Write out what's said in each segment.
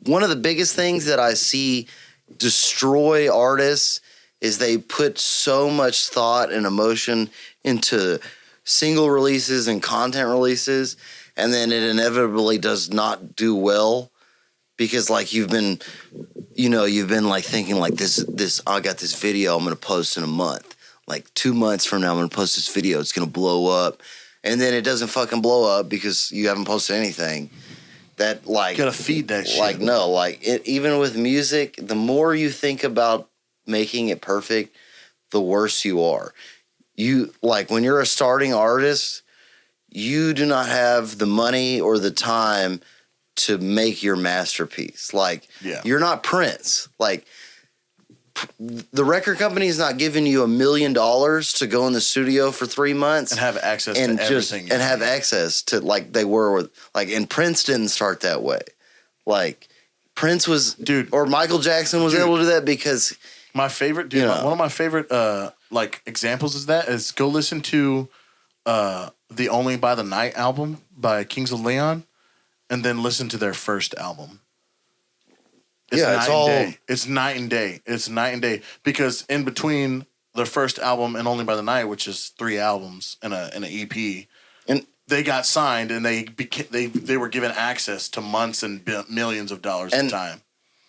one of the biggest things that I see destroy artists is they put so much thought and emotion into single releases and content releases, and then it inevitably does not do well because like you've been like thinking like this I got this video I'm going to post in a month. Like 2 months from now I'm going to post this video. It's going to blow up. And then it doesn't fucking blow up because you haven't posted anything. That like... You gotta feed that shit. Like, no. Like, even with music, the more you think about making it perfect, the worse you are. You, like, when you're a starting artist, you do not have the money or the time to make your masterpiece. Like, you're not Prince. Like, the record company is not giving you $1 million to go in the studio for 3 months and have access to everything, and have access to like they were with like. And Prince didn't start that way. Like Prince was, or Michael Jackson was able to do that because my favorite, one of my favorite like examples is go listen to the Only by the Night album by Kings of Leon, and then listen to their first album. It's night and day. It's night and day because in between their first album and Only by the Night, which is 3 albums and an EP, and they got signed and they were given access to months and millions of dollars at a time.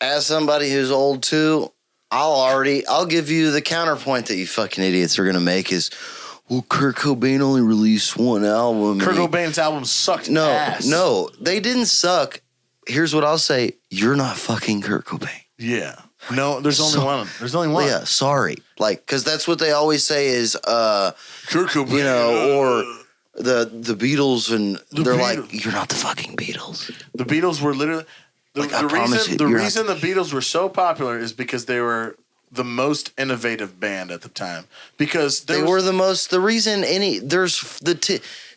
As somebody who's old too, I'll give you the counterpoint that you fucking idiots are gonna make is, well, Kurt Cobain only released 1 album. Kurt Cobain's album sucked ass. No, they didn't suck. Here's what I'll say. You're not fucking Kurt Cobain. Yeah. No, there's only one. There's only one. Yeah, sorry. Like, because that's what they always say is, Kurt Cobain. Or the Beatles, and they're like, you're not the fucking Beatles. The Beatles were literally... The reason the Beatles were so popular is because they were the most innovative band at the time. Because were the most... The reason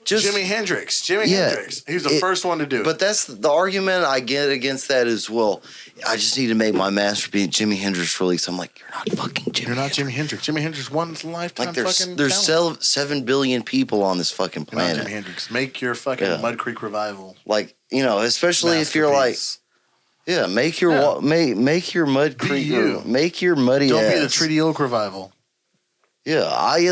Jimi Hendrix. Hendrix. He was the first one to do it. But that's the argument I get against that is, well, I just need to make my masterpiece Jimi Hendrix release. I'm like, you're not fucking Jimi Hendrix. You're not Jimi Hendrix. Jimi Hendrix won lifetime fucking there's 7 billion people on this fucking planet. You're not Jimi Hendrix. Make your fucking Mud Creek Revival. Like, especially if you're like... Yeah, make your Mud Creek... Make your muddy Don't ass. be the Treaty Oak Revival. Yeah,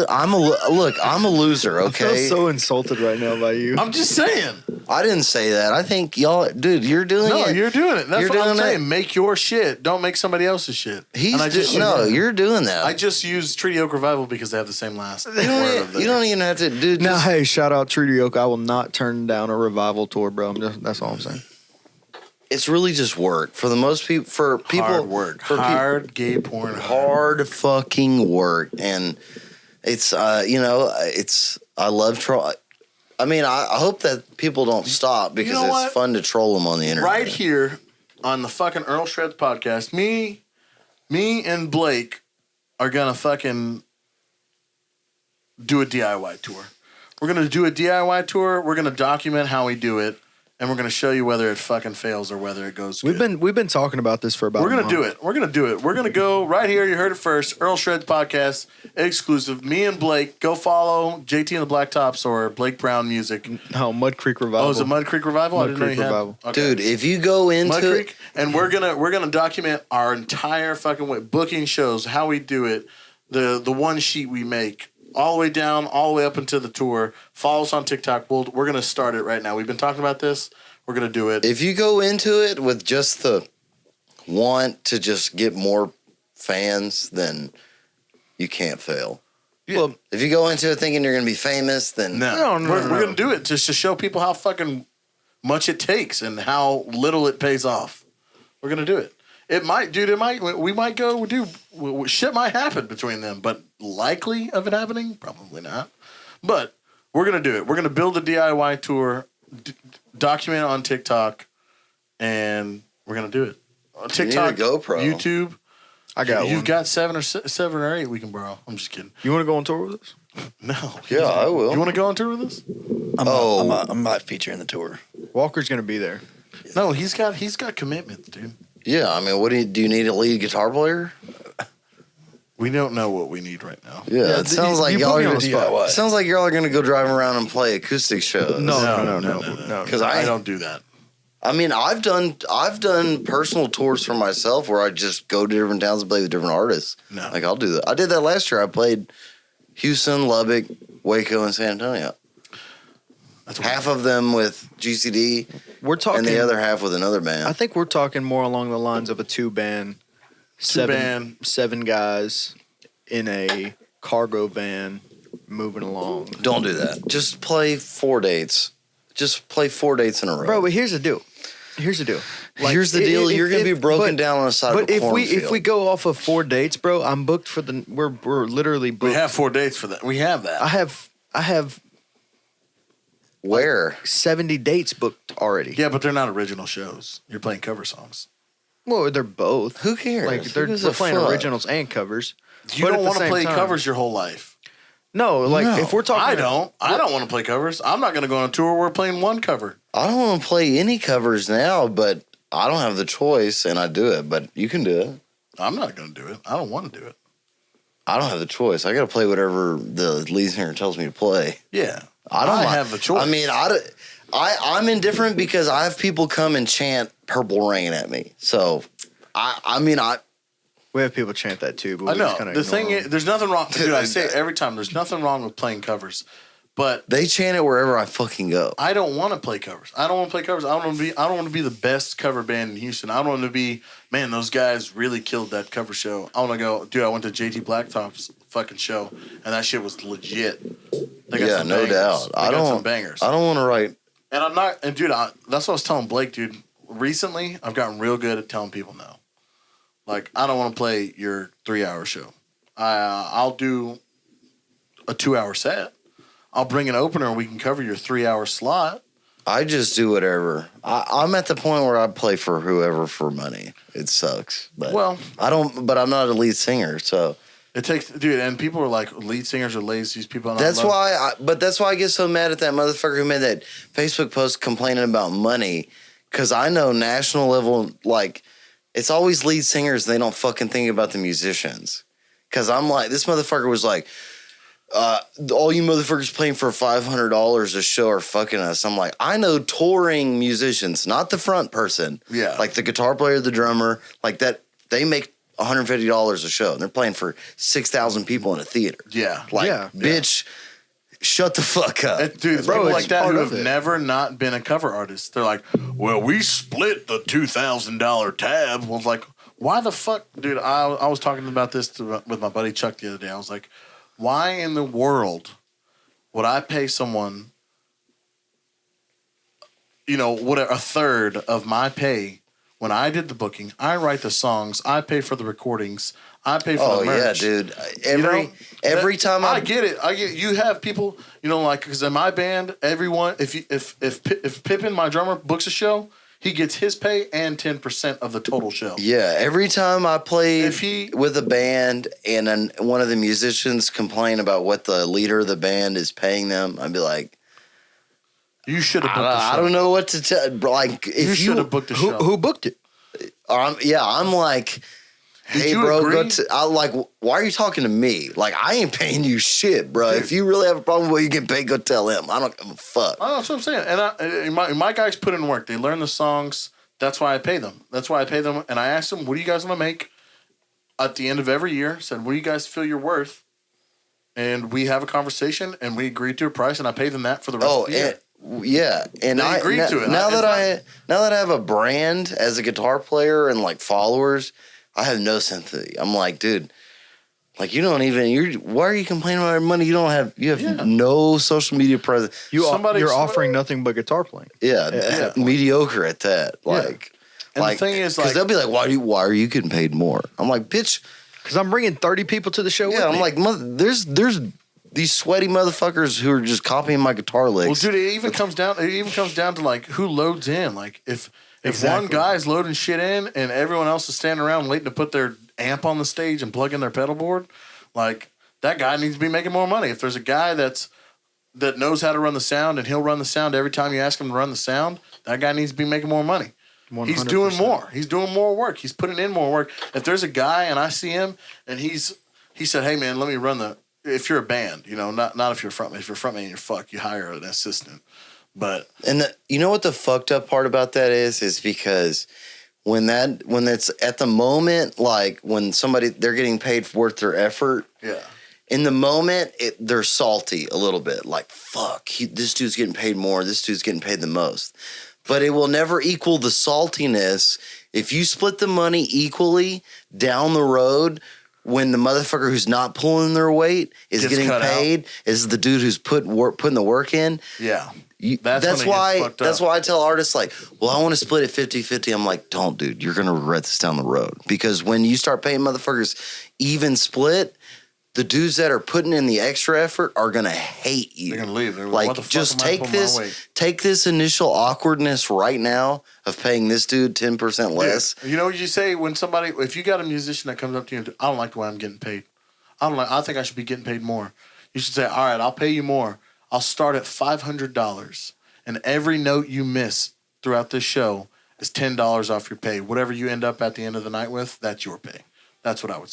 I'm a loser, okay? I feel so insulted right now by you. I'm just saying. I didn't say that. I think y'all, dude, you're doing it. No, you're doing it. That's what I'm saying. Make your shit. Don't make somebody else's shit. You're doing that. I just use Treaty Oak Revival because they have the same last. You don't even have to, dude. Now, hey, shout out Treaty Oak. I will not turn down a revival tour, bro. That's all I'm saying. It's really just work for the most people. For people, hard work, hard gay porn, hard fucking work, and it's it's. I love troll. I mean, I hope that people don't stop because it's fun to troll them on the internet. Right here on the fucking Earlshreds podcast, me and Blake are gonna fucking do a DIY tour. We're gonna do a DIY tour. We're gonna document how we do it. And we're going to show you whether it fucking fails or whether it goes good. We've been talking about this for about We're going to do it. We're going to do it. We're going to go right here. You heard it first. Earlshreds podcast, exclusive. Me and Blake. Go follow JT and the Blacktops or Blake Brown Music. No, Mud Creek Revival. Oh, is it Mud Creek Revival? Mud Creek Revival. Okay. Dude, if you go into Mud Creek, and we're gonna document our entire fucking way, booking shows, how we do it, the one sheet we make. All the way down, all the way up into the tour. Follow us on TikTok. We're going to start it right now. We've been talking about this. We're going to do it. If you go into it with just the want to just get more fans, then you can't fail. Yeah. Well, if you go into it thinking you're going to be famous, then... No. We're going to do it just to show people how fucking much it takes and how little it pays off. We're going to do it. We might go, shit might happen between them, but likely of it happening? Probably not. But we're going to do it. We're going to build a DIY tour, document it on TikTok, and we're going to do it. On TikTok, you need a GoPro. YouTube. I got one. You've got 7 or 8 we can borrow. I'm just kidding. You want to go on tour with us? No. Yeah, I will. You want to go on tour with us? I'm not featuring the tour. Walker's going to be there. No, he's got commitments, dude. Yeah, I mean, do you need a lead guitar player? We don't know what we need right now. Yeah, it sounds like y'all are going to go drive around and play acoustic shows. No. Because I don't do that. I mean, I've done personal tours for myself where I just go to different towns and play with different artists. No. Like I'll do that. I did that last year. I played Houston, Lubbock, Waco, and San Antonio. That's half of them with GCD, We're talking, and the other half with another band. I think we're talking more along the lines of a two-band, seven guys in a cargo van moving along. Don't do that. Just play 4 dates. Just play 4 dates in a row. Bro, but here's the deal. Like, here's the deal. You're gonna be broken down on the side of a cornfield. But if we go off of 4 dates, bro, I'm booked for the. We're literally booked. We have 4 dates for that. We have that. I have where? like 70 dates booked already. Yeah, but they're not original shows. You're playing cover songs. Well, they're both. Who cares? Like Who we're playing originals and covers. You don't want to play covers your whole life. No, like if we're talking, I don't want to play covers. I'm not going to go on a tour where we're playing one cover. I don't want to play any covers now, but I don't have the choice, and I do it. But you can do it. I'm not going to do it. I don't want to do it. I don't have the choice. I got to play whatever the lead singer tells me to play. Yeah, I don't have the choice. I mean, I'm indifferent because I have people come and chant "Purple Rain" at me. So, we have people chant that too. But I we know. just kinda The thing ignore is, them. there's nothing wrong. Dude, I say it every time. There's nothing wrong with playing covers, but they chant it wherever I fucking go. I don't want to play covers. I don't want to play covers. I don't want to be the best cover band in Houston. I don't want to be, man, those guys really killed that cover show. I want to go, dude, I went to JT Blacktop's fucking show, and that shit was legit. They got some no bangers. doubt. They got some bangers. I don't want to write. And I'm not, and dude, that's what I was telling Blake, dude. Recently, I've gotten real good at telling people no. Like, I don't want to play your 3-hour show. I'll do a 2-hour set. I'll bring an opener and we can cover your 3-hour slot. I just do whatever. I'm at the point where I play for whoever for money. It sucks, but I don't. But I'm not a lead singer, so it takes, dude. And people are like, lead singers are lazy. These people. That's why. That's why I get so mad at that motherfucker who made that Facebook post complaining about money. Because I know national level, like, it's always lead singers. They don't fucking think about the musicians. Because I'm like, this motherfucker was like, all you motherfuckers playing for $500 a show are fucking us. I'm like, I know touring musicians, not the front person. Yeah. Like the guitar player, the drummer, like that. They make $150 a show. And they're playing for 6,000 people in a theater. Yeah. Like, bitch. Shut the fuck up. Dude, Bro, people it's like that part who of have it. never not been a cover artist. They're like, well, we split the $2,000 tab. Well, like, why the fuck? Dude, I was talking about this with my buddy Chuck the other day. I was like, why in the world would I pay someone, what, a third of my pay when I did the booking? I write the songs. I pay for the recordings. I pay for the merch. Yeah, dude. Every time I get it. You have people, like, because in my band, everyone, if Pippin, my drummer, books a show, he gets his pay and 10% of the total show. Yeah, every time I play with a band and then one of the musicians complain about what the leader of the band is paying them, I'd be like, you should have booked the show. I don't know what to tell. Like, if you should have booked the show. Who booked it? I'm like, hey, you bro, agree? why are you talking to me? Like, I ain't paying you shit, bro. Dude. If you really have a problem with what you get paid, go tell him. I don't give a fuck. Oh, that's what I'm saying. And my guys put in work. They learn the songs. That's why I pay them. And I asked them, what do you guys want to make at the end of every year? Said, what do you guys feel you're worth? And we have a conversation, and we agreed to a price, and I pay them that for the rest of the year. Yeah, and I agreed to it. Now that I have a brand as a guitar player and like followers, I have no sympathy. I'm like, dude, like you don't even. Why are you complaining about money? You have no social media presence. You're offering nothing but guitar playing. Yeah, mediocre at that. Like, and the thing is, because they'll be like, why are you getting paid more? I'm like, bitch, because I'm bringing 30 people to the show. Yeah, with me. I'm like, there's these sweaty motherfuckers who are just copying my guitar licks. Well, dude, it even comes down to like who loads in. Like if one guy's loading shit in and everyone else is standing around waiting to put their amp on the stage and plug in their pedal board, like that guy needs to be making more money. If there's a guy that knows how to run the sound and he'll run the sound every time you ask him to run the sound, that guy needs to be making more money. 100%. He's doing more. He's doing more work. He's putting in more work. If there's a guy and I see him and he said, hey man, let me run if you're a band, not if you're a frontman. If you're a frontman, you're fucked. You hire an assistant. But you know what the fucked up part about that is because when that's at the moment, like when they're getting paid worth their effort. Yeah. In the moment, they're salty a little bit. Like, fuck, this dude's getting paid more. This dude's getting paid the most. But it will never equal the saltiness. If you split the money equally down the road, when the motherfucker who's not pulling their weight is getting paid, is the dude who's putting the work in. Yeah. That's why I tell artists, like, well, I want to split it 50-50. I'm like, don't, dude. You're going to regret this down the road. Because when you start paying motherfuckers even split, the dudes that are putting in the extra effort are gonna hate you. They're gonna leave. They're like, just take this initial awkwardness right now of paying this dude 10% less. Dude, you know what you say when if you got a musician that comes up to you and I don't like the way I'm getting paid. I think I should be getting paid more. You should say, all right, I'll pay you more. I'll start at $500, and every note you miss throughout this show is $10 off your pay. Whatever you end up at the end of the night with, that's your pay. That's what I would say.